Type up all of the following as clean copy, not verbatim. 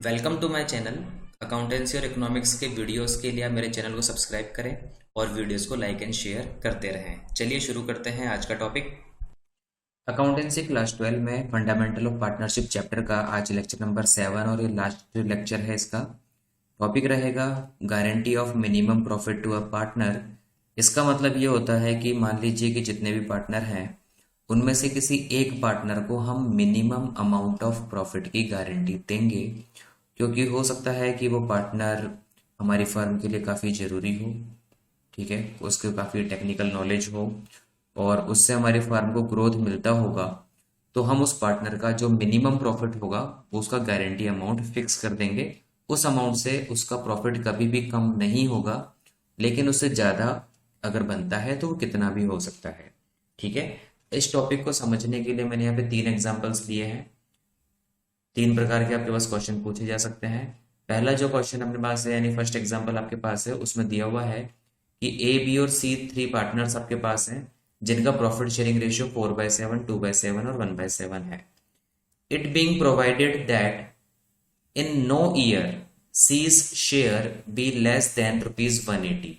Welcome to my channel. Accountancy और economics के videos के लिए आप मेरे चैनल को सब्सक्राइब करें और वीडियोस को लाइक एंड शेयर करते रहें। चलिए शुरू करते हैं आज का टॉपिक। अकाउंटेंसी क्लास 12 में फंडामेंटल ऑफ पार्टनरशिप चैप्टर का आज लेक्चर नंबर 7 और ये लास्ट जो लेक्चर है इसका टॉपिक रहेगा guarantee of minimum profit to a partner. इसका मतलब ये होता है कि मान लीजिए कि जितने भी पार्टनर हैं उनमें से किसी एक पार्टनर को हम मिनिमम अमाउंट ऑफ प्रॉफिट की गारंटी देंगे, क्योंकि हो सकता है कि वो पार्टनर हमारी फर्म के लिए काफ़ी ज़रूरी हो, ठीक है, उसके काफ़ी टेक्निकल नॉलेज हो और उससे हमारी फर्म को ग्रोथ मिलता होगा। तो हम उस पार्टनर का जो मिनिमम प्रॉफिट होगा उसका गारंटी अमाउंट फिक्स कर देंगे। उस अमाउंट से उसका प्रॉफिट कभी भी कम नहीं होगा, लेकिन उससे ज़्यादा अगर बनता है तो वो कितना भी हो सकता है। ठीक है, इस टॉपिक को समझने के लिए मैंने यहाँ पे 3 एग्जाम्पल्स लिए हैं। 3 प्रकार के आपके पास क्वेश्चन पूछे जा सकते हैं। पहला जो क्वेश्चन अपने पास है यानी फर्स्ट एग्जाम्पल आपके पास है, उसमें दिया हुआ है कि ए बी और सी 3 पार्टनर्स आपके पास हैं जिनका प्रॉफिट शेयरिंग रेशियो 4/7, 2/7 और 1/7 है। It being provided that in no year C's share be less than ₹180,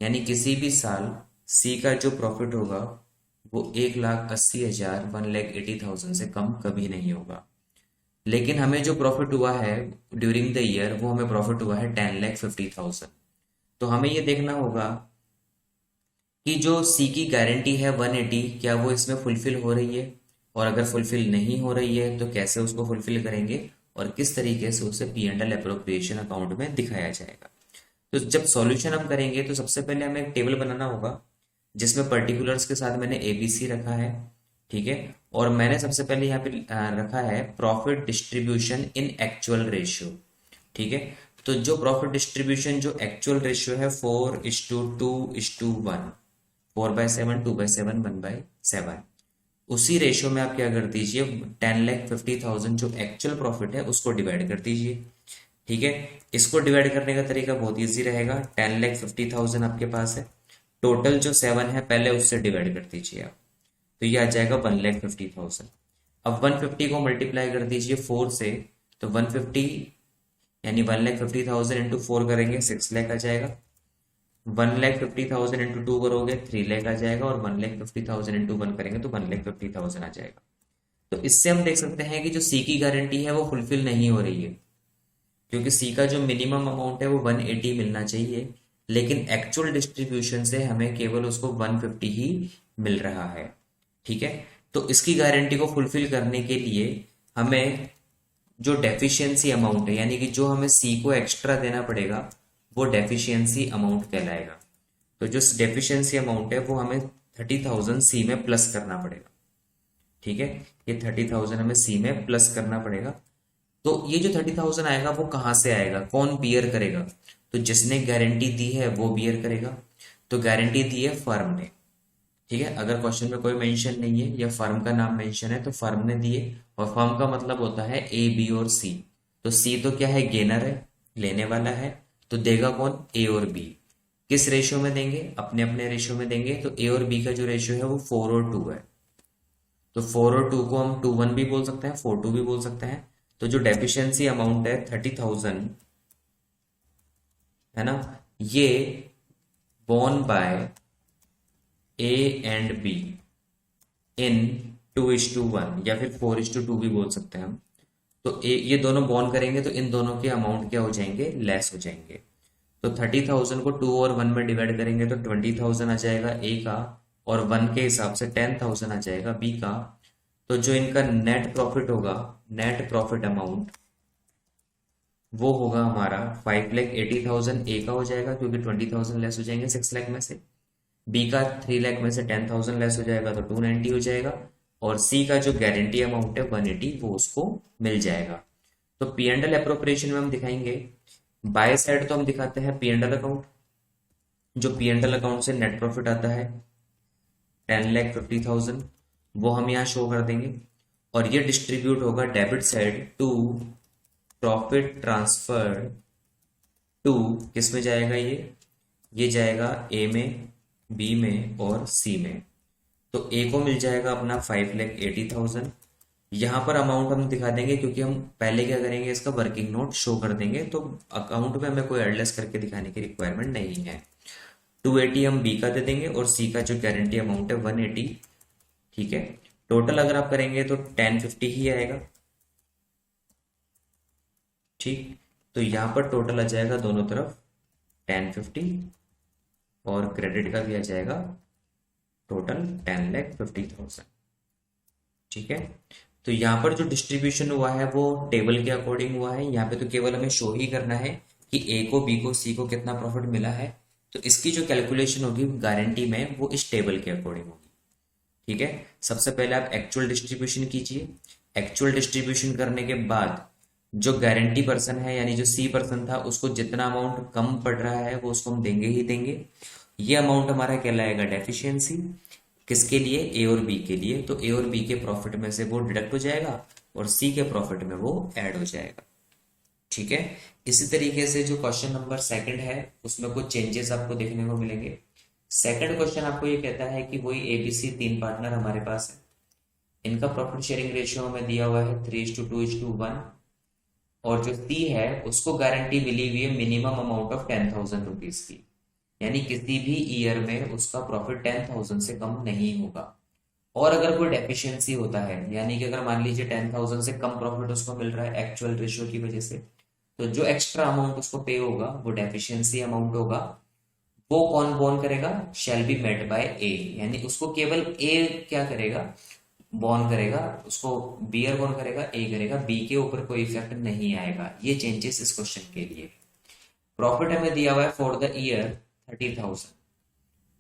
यानी किसी भी साल सी का जो प्रॉफिट होगा वो 1,80,000 1,80,000 से कम कभी नहीं होगा। लेकिन हमें जो प्रॉफिट हुआ है ड्यूरिंग द ईयर वो हमें प्रॉफिट हुआ है 10,50,000। तो हमें ये देखना होगा कि जो सी की गारंटी है 180 क्या वो इसमें फुलफिल हो रही है, और अगर फुलफिल नहीं हो रही है तो कैसे उसको फुलफिल करेंगे और किस तरीके से उसे P and L appropriation account में दिखाया जाएगा। तो जब सॉल्यूशन हम करेंगे तो सबसे पहले हमें एक टेबल बनाना होगा जिसमें पर्टिकुलर्स के साथ मैंने एबीसी रखा है, ठीक है, और मैंने सबसे पहले यहाँ पे रखा है profit distribution in actual ratio. ठीक है, तो जो प्रॉफिट डिस्ट्रीब्यूशन जो एक्चुअल रेशियो है 4:2:1, 4/7, 2/7, 1/7, उसी रेशियो में आप क्या कर दीजिए 10,50,000 जो एक्चुअल प्रॉफिट है उसको डिवाइड कर दीजिए। ठीक है, इसको डिवाइड करने का तरीका बहुत इजी रहेगा। 10,50,000 आपके पास है, टोटल जो 7 है पहले उससे डिवाइड कर दीजिए आप, तो ये आ जाएगा 1,50,000। अब 150 को मल्टीप्लाई कर दीजिए 4 से, तो 150 यानी 1,50,000 इंटू 4 करेंगे 6 लाख आ जाएगा। 1,50,000 इंटू 2 करोगे 3 लाख आ जाएगा, और 1,50,000 इंटू 1 करेंगे तो 1,50,000 आ जाएगा। तो इससे हम देख सकते हैं कि जो सी की गारंटी है वो फुलफिल नहीं हो रही है, क्योंकि सी का जो मिनिमम अमाउंट है वो 180 मिलना चाहिए, लेकिन एक्चुअल डिस्ट्रीब्यूशन से हमें केवल उसको 150 ही मिल रहा है। ठीक है, तो इसकी गारंटी को फुलफिल करने के लिए हमें जो डेफिशिएंसी अमाउंट है यानी कि जो हमें सी को एक्स्ट्रा देना पड़ेगा वो डेफिशिएंसी अमाउंट कहलाएगा। तो जो डेफिशिएंसी अमाउंट है वो हमें 30,000 सी में प्लस करना पड़ेगा। ठीक है, ये 30,000 हमें सी में प्लस करना पड़ेगा। तो ये जो 30,000 आएगा वो कहाँ से आएगा, कौन बियर करेगा? तो जिसने गारंटी दी है वो बियर करेगा। तो गारंटी दी है फर्म ने, ठीक है, अगर क्वेश्चन में कोई मेंशन नहीं है या फर्म का नाम मेंशन है तो फर्म ने दिए, और फर्म का मतलब होता है ए बी और सी। तो सी तो क्या है, गेनर है, लेने वाला है, तो देगा कौन, ए और बी। किस रेशियो में देंगे, अपने अपने रेशियो में देंगे। तो ए और बी का जो रेशियो है वो 4:2 है, तो 4:2 को हम 2:1 भी बोल सकते हैं, 4:2 भी बोल सकते हैं। तो जो डेफिशिएंसी अमाउंट है 30,000 है ना, ये borne by A and B in 2:1 या फिर 4:2 भी बोल सकते हैं हम। तो ये दोनों बॉन्ड करेंगे तो इन दोनों के अमाउंट क्या हो जाएंगे, लेस हो जाएंगे। तो 30,000 को 2 और 1 में डिवाइड करेंगे तो 20,000 आ जाएगा ए का, और 1 के हिसाब से 10,000 आ जाएगा बी का। तो जो इनका नेट प्रॉफिट होगा, नेट प्रॉफिट अमाउंट वो होगा हमारा 5,80,000 ए का हो जाएगा, क्योंकि 20,000 लेस हो जाएंगे 6 लाख में से। बी का 3 लाख में से 10,000 लेस हो जाएगा तो 290 हो जाएगा, और सी का जो गारंटी अमाउंट है 180 वो उसको मिल जाएगा। तो पी एंड एल अप्रोप्रिएशन में हम दिखाएंगे, बाय साइड तो हम दिखाते हैं पी एंड एल अकाउंट। जो पी एंड एल अकाउंट से नेट प्रॉफिट आता है 10,50,000 वो हम यहाँ शो कर देंगे, और ये डिस्ट्रीब्यूट होगा debit side to profit transfer to, किस में जाएगा ये जाएगा ए में, बी में और सी में। तो ए को मिल जाएगा अपना 5,80,000, यहाँ पर अमाउंट हम दिखा देंगे क्योंकि हम पहले क्या करेंगे, इसका वर्किंग नोट शो कर देंगे, तो अकाउंट में हमें कोई एडलेस करके दिखाने की रिक्वायरमेंट नहीं है। 280 हम बी का दे देंगे और सी का जो गारंटी अमाउंट है 180। ठीक है, टोटल अगर आप करेंगे तो 1050 ही आएगा। ठीक, तो यहाँ पर टोटल आ जाएगा दोनों तरफ 1050 और क्रेडिट का भी आ जाएगा टोटल 10,50,000। ठीक है, तो यहाँ पर जो डिस्ट्रीब्यूशन हुआ है वो टेबल के अकॉर्डिंग हुआ है। यहाँ पे तो केवल हमें शो ही करना है कि ए को, बी को, सी को कितना प्रॉफिट मिला है, तो इसकी जो कैलकुलेशन होगी गारंटी में वो इस टेबल के अकॉर्डिंग होगी। ठीक है, सबसे पहले आप एक्चुअल डिस्ट्रीब्यूशन कीजिए। एक्चुअल डिस्ट्रीब्यूशन करने के बाद जो गारंटी पर्सन है यानी जो सी पर्सन था उसको जितना अमाउंट कम पड़ रहा है वो उसको हम देंगे ही देंगे। ये अमाउंट हमारा कहलाएगा डेफिशिएंसी। किसके लिए? ए और बी के लिए। तो ए और बी के प्रॉफिट में से वो डिडक्ट हो जाएगा और सी के प्रॉफिट में वो ऐड हो जाएगा। ठीक है, इसी तरीके से जो क्वेश्चन नंबर सेकंड है उसमें कुछ चेंजेस आपको देखने को मिलेंगे। सेकंड क्वेश्चन आपको ये कहता है कि वही एबीसी 3 पार्टनर हमारे पास है, इनका प्रॉफिट शेयरिंग रेशियो हमें दिया हुआ है 3:2:1 और जो सी है उसको गारंटी मिली हुई है मिनिमम अमाउंट ऑफ 10,000 रुपीज की, यानी किसी भी ईयर में उसका प्रॉफिट 10,000 से कम नहीं होगा। और अगर कोई डेफिशिएंसी होता है, यानी कि अगर मान लीजिए 10,000 से कम प्रॉफिट उसको मिल रहा है एक्चुअल रेशियो की वजह से, तो जो एक्स्ट्रा अमाउंट उसको पे होगा वो डेफिशिएंसी अमाउंट होगा। वो कौन बॉर्न करेगा? शैल बी मेट बाय ए, यानी उसको केवल ए क्या करेगा? बॉर्न करेगा, उसको बियर बॉर्न करेगा, ए करेगा, बी के ऊपर कोई इफेक्ट नहीं आएगा। ये चेंजेस इस क्वेश्चन के लिए। प्रॉफिट हमें दिया हुआ है फॉर द ईयर 30,000।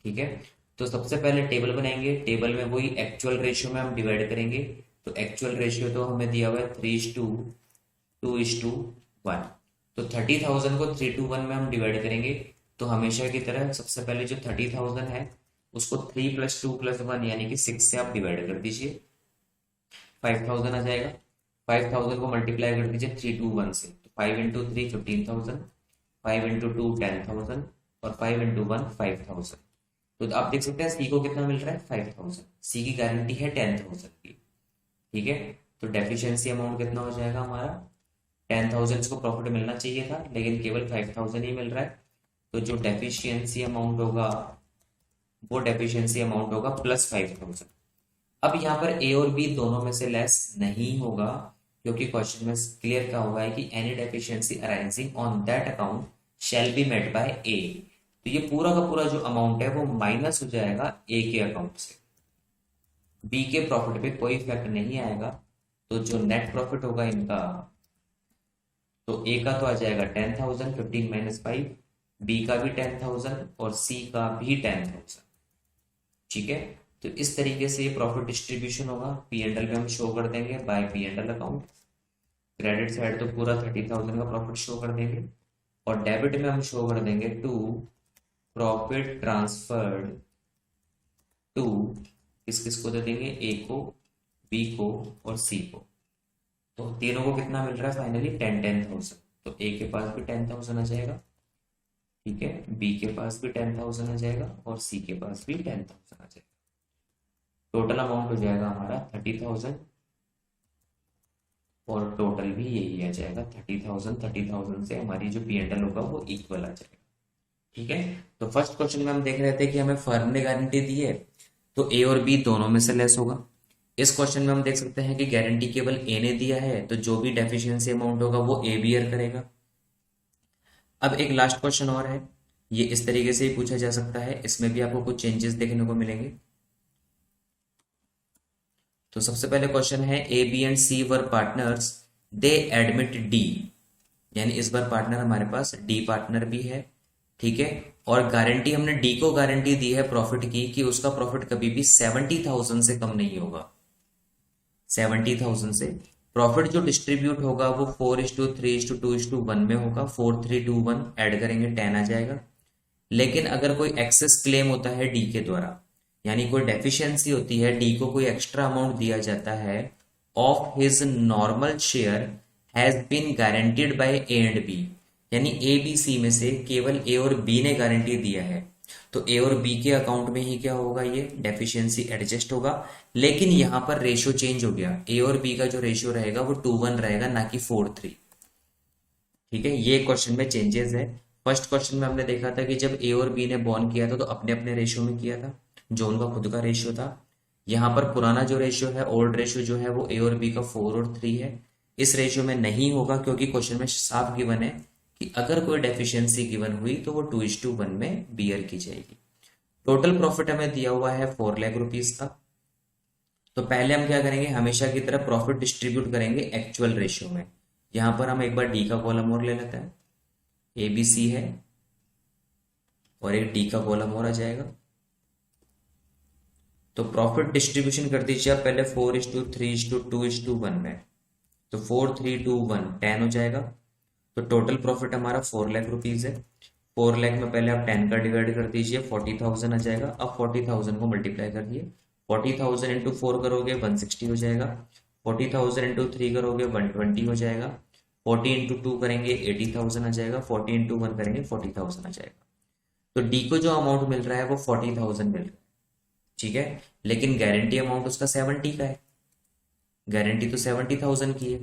ठीक है, तो सबसे पहले टेबल बनाएंगे। टेबल में वही एक्चुअल रेशियो में हम डिवाइड करेंगे। तो एक्चुअल रेशियो तो हमें दिया हुआ है 3:2:1। तो 30,000 को 3:1 में हम डिवाइड करेंगे। तो हमेशा की तरह सबसे पहले जो 30,000 है उसको 3 + 2 + 1 यानी कि 6 से आप डिवाइड कर दीजिए, 5,000 आ जाएगा। 5,000 को मल्टीप्लाई कर दीजिए 3:1 से, तो 5 × 3 15,000, 5 × 2 10,000 और 5 × 1 5,000। तो आप देख सकते हैं सी को कितना मिल रहा है? 5,000। सी की गारंटी है 10,000 की। ठीक है, तो डेफिशिएंसी अमाउंट कितना हो जाएगा हमारा? 10,000 को प्रॉफिट मिलना चाहिए था लेकिन केवल 5,000 ही मिल रहा है। तो जो डेफिशिएंसी अमाउंट होगा वो डेफिशिएंसी अमाउंट होगा +5,000। अब यहाँ पर ए और बी दोनों में से लेस नहीं होगा क्योंकि क्वेश्चन में क्लियर क्या हुआ है कि any deficiency arising on that account shall be met by a. तो ये पूरा का पूरा जो अमाउंट है वो माइनस हो जाएगा ए के अकाउंट से। बी के प्रॉफिट पे कोई इफेक्ट नहीं आएगा। तो जो नेट प्रॉफिट होगा इनका, तो ए का तो आ जाएगा 10,000, 15 - 5, बी का भी 10,000 और सी का भी 10,000। ठीक है, तो इस तरीके से ये प्रॉफिट डिस्ट्रीब्यूशन होगा। पी एंड एल में हम शो कर देंगे by P and L account. Credit side तो पूरा 30,000 का प्रॉफिट शो कर देंगे और डेबिट में हम शो कर देंगे टू प्रॉफिट ट्रांसफर्ड टू, किस किस को दे देंगे? ए को, बी को और सी को। तो तीनों को कितना मिल रहा है फाइनली? 10,000। तो ए के पास भी 10,000 आ जाएगा। ठीक है, बी के पास भी 10,000 आ जाएगा और सी के पास भी 10,000 आ जाएगा। टोटल अमाउंट हो जाएगा हमारा 30,000 और टोटल भी यही आ जाएगा 30,000। 30,000 से हमारी जो पी एंड एल होगा वो इक्वल आ जाएगा। ठीक है, तो फर्स्ट क्वेश्चन में हम देख रहे थे कि हमें फर्म ने गारंटी दी है तो ए और बी दोनों में से लेस होगा। इस क्वेश्चन में हम देख सकते हैं कि गारंटी केवल ए ने दिया है तो जो भी डेफिशिएंसी अमाउंट होगा वो ए बियर करेगा। अब एक लास्ट क्वेश्चन और है, ये इस तरीके से ही पूछा जा सकता है, इसमें भी आपको कुछ चेंजेस देखने को मिलेंगे। तो सबसे पहले क्वेश्चन है A B and C were partners, they admit D, यानी इस बार पार्टनर हमारे पास डी पार्टनर भी है। ठीक है, और गारंटी हमने डी को गारंटी दी है प्रॉफिट की कि उसका प्रॉफिट कभी भी 70,000 से कम नहीं होगा। 70,000 से प्रॉफिट जो डिस्ट्रीब्यूट होगा वो 4:3:2:1 में होगा। 4:3:2:1 ऐड करेंगे 10 आ जाएगा। लेकिन अगर कोई एक्सेस क्लेम होता है डी के द्वारा, यानी कोई डेफिशिएंसी होती है, डी को कोई एक्स्ट्रा अमाउंट दिया जाता है of his normal share has been guaranteed by A and B, यानी ए बी सी में से केवल ए और बी ने गारंटी दिया है तो ए और बी के अकाउंट में ही क्या होगा, ये डेफिशिएंसी एडजस्ट होगा, लेकिन यहाँ पर रेशियो चेंज हो गया। ए और बी का जो रेशियो रहेगा वो 2:1 रहेगा, ना कि 4:3। ठीक है, ये क्वेश्चन में चेंजेस है। फर्स्ट क्वेश्चन में हमने देखा था कि जब ए और बी ने बॉन्ड किया था तो अपने अपने रेशियो में किया था, जो उनका खुद का रेशियो था। यहाँ पर पुराना जो रेशियो है, ओल्ड रेशियो जो है, वो ए और बी का 4 और 3 है। इस रेशियो में नहीं होगा क्योंकि क्वेश्चन में साफ गिवन है कि अगर कोई डेफिशिएंसी गिवन हुई तो वो 2:1 में बियर की जाएगी। टोटल प्रॉफिट हमें दिया हुआ है 4 लाख रुपीज का। तो पहले हम क्या करेंगे, हमेशा की तरह प्रॉफिट डिस्ट्रीब्यूट करेंगे एक्चुअल रेशियो में। यहां पर हम एक बार डी का कॉलम और ले लेते हैं, ए बी सी है और एक डी का कॉलम और आ जाएगा। तो प्रॉफिट डिस्ट्रीब्यूशन कर दीजिए आप पहले 4:3:2:1 में। तो 4:3:2:1 10 हो जाएगा। तो टोटल प्रॉफिट हमारा 4 लाख रुपीज है। 4 लाख में पहले आप 10 का डिवाइड कर दीजिए, 40,000 आ जाएगा। अब 40,000 को मल्टीप्लाई कर दिए, 40,000 इंटू 4 करोगे 160 हो जाएगा। 40,000 इंटू 3 करोगे 120 हो जाएगा। 40 इंटू 2 करेंगे 80,000 आ जाएगा। 40 इंटू 1 करेंगे 40,000 आ जाएगा। तो डी को जो अमाउंट मिल रहा है वो 40,000 मिल रहा है, ठीक है। लेकिन गारंटी अमाउंट उसका 70 का है, गारंटी तो 70,000 की है।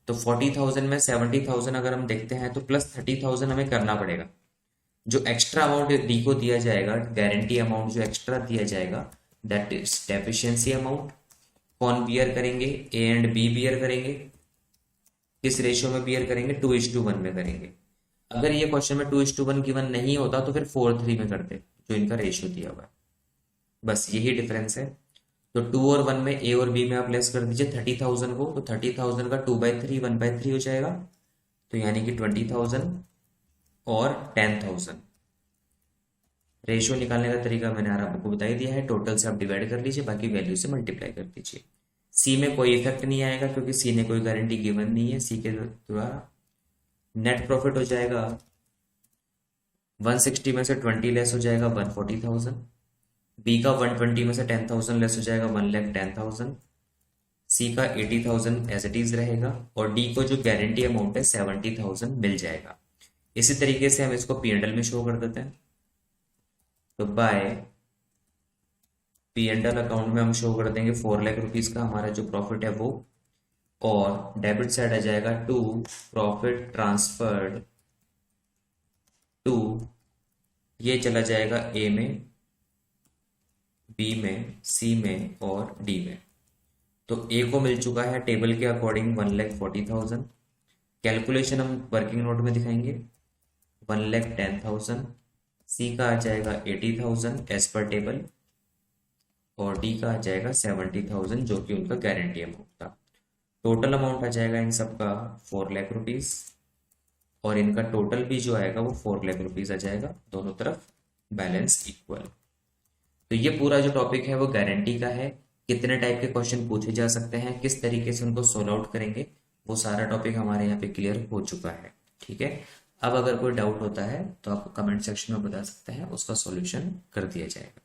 तो 40,000 में 70,000 अगर हम देखते हैं तो प्लस 30,000 हमें करना पड़ेगा। जो एक्स्ट्रा अमाउंट डी को दिया जाएगा, गारंटी अमाउंट जो एक्स्ट्रा दिया जाएगा, दैट इज डेफिशिएंसी अमाउंट। कौन बियर करेंगे, ए एंड बी बियर करेंगे। किस रेशियो में बियर करेंगे, 2:1 में करेंगे। अगर ये क्वेश्चन में 2:1 गिवन नहीं होता तो फिर 4:3 में करते, जो इनका रेशियो दिया हुआ है। बस यही डिफरेंस है। तो 2 और 1 में, ए और बी में आप लेस कर दीजिए 30,000 को। तो 30,000 का 2/3 1/3 हो जाएगा। तो यानी कि 20,000 और 10,000। रेशियो निकालने का तरीका मैंने आपको बता ही दिया है। टोटल से आप डिवाइड कर लीजिए, बाकी वैल्यू से मल्टीप्लाई कर दीजिए। सी में कोई इफेक्ट नहीं आएगा क्योंकि सी ने कोई गारंटी गिवन नहीं है। सी के द्वारा नेट प्रॉफिट हो जाएगा 160 में से 20 लेस हो जाएगा 140,000। बी का 120 में से 10,000 लेस हो जाएगा 1,10,000। सी का 80,000 एज इट इज रहेगा और डी को जो गारंटी अमाउंट है 70,000 मिल जाएगा। इसी तरीके से हम इसको P&L में शो कर देते हैं। तो बाय P&L अकाउंट में हम शो कर देंगे 4 लाख रुपीज का हमारा जो प्रॉफिट है वो, और डेबिट साइड आ जाएगा टू प्रॉफिट ट्रांसफर्ड टू, ये चला जाएगा ए में, बी में, सी में और डी में। तो ए को मिल चुका है टेबल के अकॉर्डिंग 1,40,000। कैलकुलेशन हम वर्किंग नोट में दिखाएंगे 1,10,000। सी का आ जाएगा 80,000 एज पर टेबल और डी का आ जाएगा 70,000 जो कि उनका गारंटी अमाउंट था। टोटल अमाउंट आ जाएगा इन सबका 4 लाख रुपीज और इनका टोटल भी जो आएगा वो 4 लाख रुपीज आ जाएगा, दोनों तरफ बैलेंस इक्वल। तो ये पूरा जो टॉपिक है वो गारंटी का है। कितने टाइप के क्वेश्चन पूछे जा सकते हैं, किस तरीके से उनको सोल्व आउट करेंगे, वो सारा टॉपिक हमारे यहाँ पे क्लियर हो चुका है, ठीक है। अब अगर कोई डाउट होता है तो आप कमेंट सेक्शन में बता सकते हैं, उसका सॉल्यूशन कर दिया जाएगा।